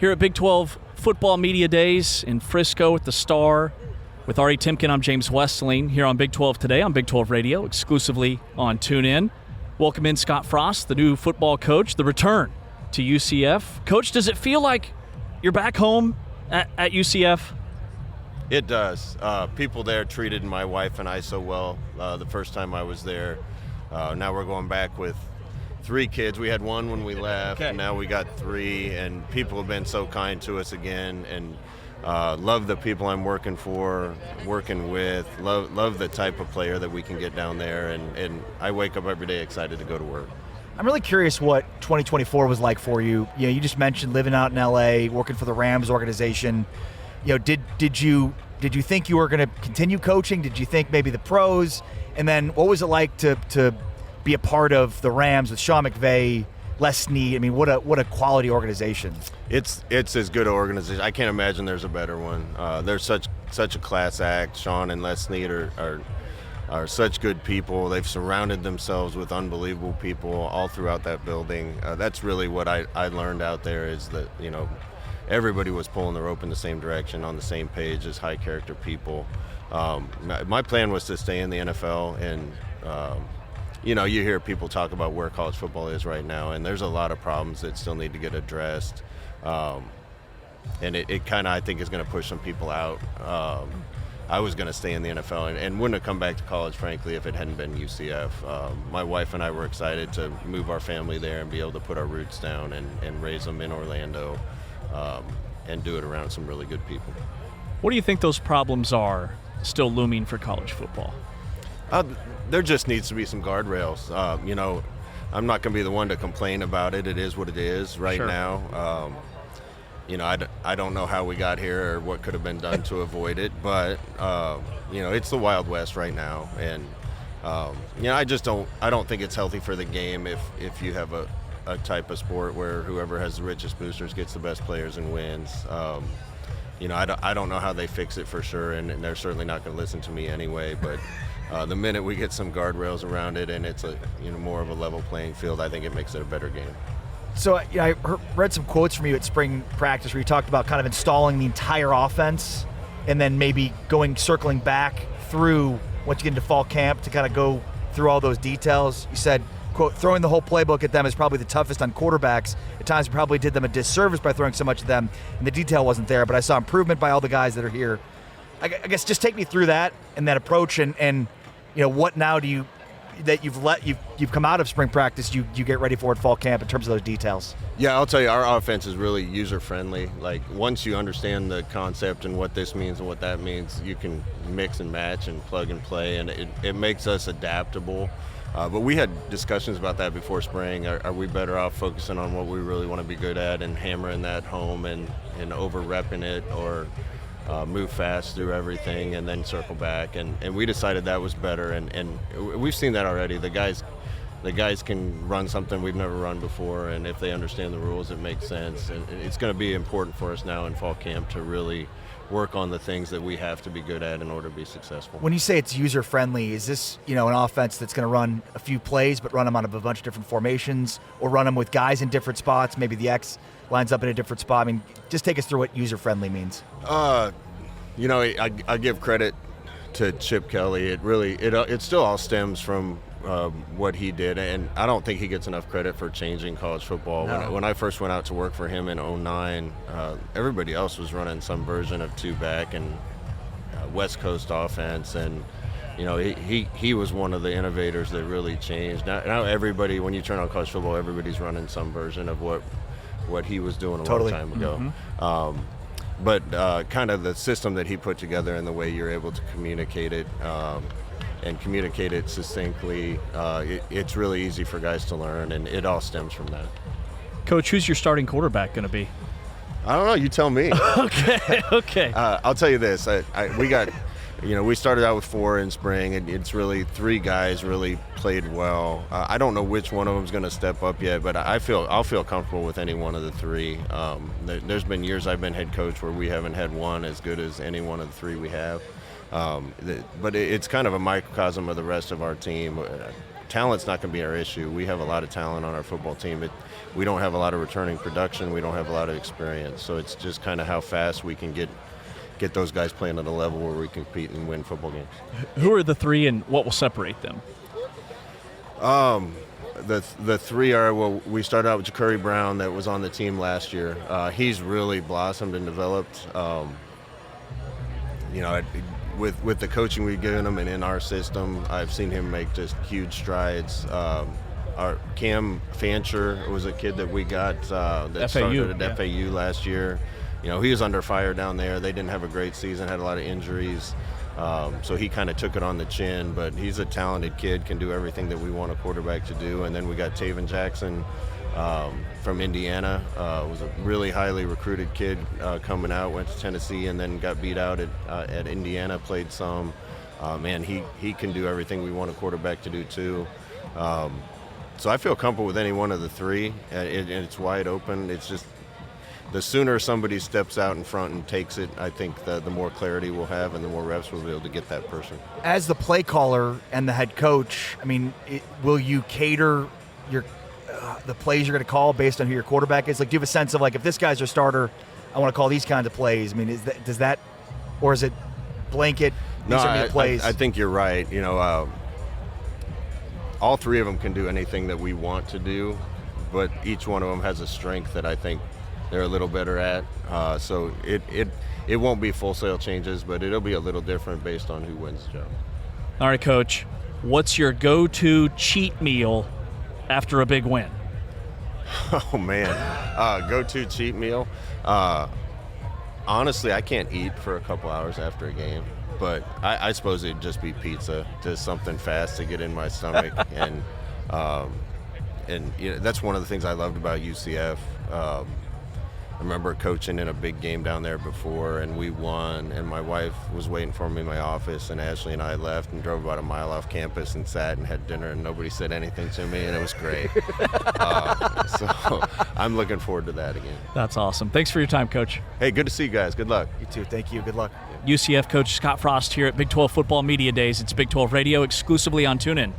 Here at Big 12 Football Media Days in Frisco at the Star. With Ari Timken, I'm James Westling here on Big 12 Today on Big 12 Radio, exclusively on TuneIn. Welcome in Scott Frost, the new football coach, the return to UCF. Coach, does it feel like you're back home at UCF? It does. People there treated my wife and I so well the first time I was there. Now we're going back with 3 kids. We had 1 when we left. Okay. Now we got 3, and people have been so kind to us again, and love the people I'm working with, love the type of player that we can get down there, and I wake up every day excited to go to work. I'm really curious what 2024 was like for you. You know, you just mentioned living out in LA, working for the Rams organization. You know, did you think you were going to continue coaching? Did you think maybe the pros? And then what was it like to be a part of the Rams with Sean McVay, Les Snead? I mean, what a quality organization. It's as good an organization. I can't imagine there's a better one. They're such a class act. Sean and Les Snead are such good people. They've surrounded themselves with unbelievable people all throughout that building. That's really what I learned out there, is that, you know, everybody was pulling the rope in the same direction, on the same page, as high character people. My plan was to stay in the NFL, and you know, you hear people talk about where college football is right now, and there's a lot of problems that still need to get addressed. And it kind of, I think, is going to push some people out. I was going to stay in the NFL and wouldn't have come back to college, frankly, if it hadn't been UCF. My wife and I were excited to move our family there and be able to put our roots down and raise them in Orlando, and do it around some really good people. What do you think those problems are still looming for college football? There just needs to be some guardrails. You know, I'm not going to be the one to complain about it. It is what it is right Sure. now. You know, I don't know how we got here or what could have been done to avoid it, but you know, it's the Wild West right now, and you know, I don't think it's healthy for the game if you have a type of sport where whoever has the richest boosters gets the best players and wins. You know, I don't know how they fix it for sure, and they're certainly not going to listen to me anyway. But the minute we get some guardrails around it and it's more of a level playing field, I think it makes it a better game. So I read some quotes from you at spring practice where you talked about kind of installing the entire offense and then maybe circling back through once you get into fall camp to kind of go through all those details. You said, quote, throwing the whole playbook at them is probably the toughest on quarterbacks. At times, we probably did them a disservice by throwing so much at them, and the detail wasn't there, but I saw improvement by all the guys that are here. I guess just take me through that and that approach, and you know, what now do you, that you've come out of spring practice, you get ready for at fall camp in terms of those details? Yeah, I'll tell you, our offense is really user-friendly. Like, once you understand the concept and what this means and what that means, you can mix and match and plug and play, and it makes us adaptable. But we had discussions about that before spring. Are we better off focusing on what we really want to be good at and hammering that home and over-repping it, or move fast through everything and then circle back? And we decided that was better, and we've seen that already. The guys can run something we've never run before, and if they understand the rules, it makes sense. And it's going to be important for us now in fall camp to really work on the things that we have to be good at in order to be successful. When you say it's user-friendly, is this, you know, an offense that's going to run a few plays but run them out of a bunch of different formations, or run them with guys in different spots? Maybe the X lines up in a different spot. I mean, just take us through what user-friendly means. You know, I give credit to Chip Kelly. It still all stems from what he did, and I don't think he gets enough credit for changing college football. No. When I first went out to work for him in 2009, everybody else was running some version of two-back and West Coast offense, and you know, he was one of the innovators that really changed. Now everybody, when you turn on college football, everybody's running some version of what he was doing a long time ago. Mm-hmm. But kind of the system that he put together and the way you're able to communicate it and communicate it succinctly, it's really easy for guys to learn, and it all stems from that. Coach, who's your starting quarterback going to be? I don't know. You tell me. Okay. I'll tell you this. We started out with 4 in spring, and it's really 3 guys really played well. I don't know which one of them is going to step up yet, but I'll feel comfortable with any one of the 3. There's been years I've been head coach where we haven't had one as good as any one of the 3 we have. But it's kind of a microcosm of the rest of our team. talent's not going to be our issue. We have a lot of talent on our football team. We don't have a lot of returning production. We don't have a lot of experience. So it's just kind of how fast we can get those guys playing at a level where we compete and win football games. Who are the three, and what will separate them? The three are, well, we started out with Ja'Cory Brown that was on the team last year. He's really blossomed and developed. With the coaching we've given him and in our system, I've seen him make just huge strides. Our Cam Fancher was a kid that we got that started at FAU last year. He was under fire down there. They didn't have a great season, had a lot of injuries. So he kind of took it on the chin, but he's a talented kid, can do everything that we want a quarterback to do. And then we got Taven Jackson from Indiana, was a really highly recruited kid coming out, went to Tennessee and then got beat out at Indiana, played some. He can do everything we want a quarterback to do too. So I feel comfortable with any one of the three, and it's wide open. It's just the sooner somebody steps out in front and takes it, I think the more clarity we'll have and the more reps we'll be able to get that person. As the play caller and the head coach, will you cater the plays you're going to call based on who your quarterback is? Like, do you have a sense of, like, if this guy's your starter, I want to call these kinds of plays? Or is it blanket? No, I think you're right. All three of them can do anything that we want to do, but each one of them has a strength that I think they're a little better at. So it won't be full-sale changes, but it'll be a little different based on who wins the job. All right, Coach, what's your go-to cheat meal after a big win? Oh, man. Go-to cheat meal? Honestly, I can't eat for a couple hours after a game, but I suppose it'd just be pizza, just something fast to get in my stomach. and that's one of the things I loved about UCF. I remember coaching in a big game down there before, and we won, and my wife was waiting for me in my office, and Ashley and I left and drove about a mile off campus and sat and had dinner, and nobody said anything to me, and it was great. So I'm looking forward to that again. That's awesome. Thanks for your time, Coach. Hey, good to see you guys. Good luck. You too. Thank you. Good luck. UCF coach Scott Frost here at Big 12 Football Media Days. It's Big 12 Radio exclusively on TuneIn.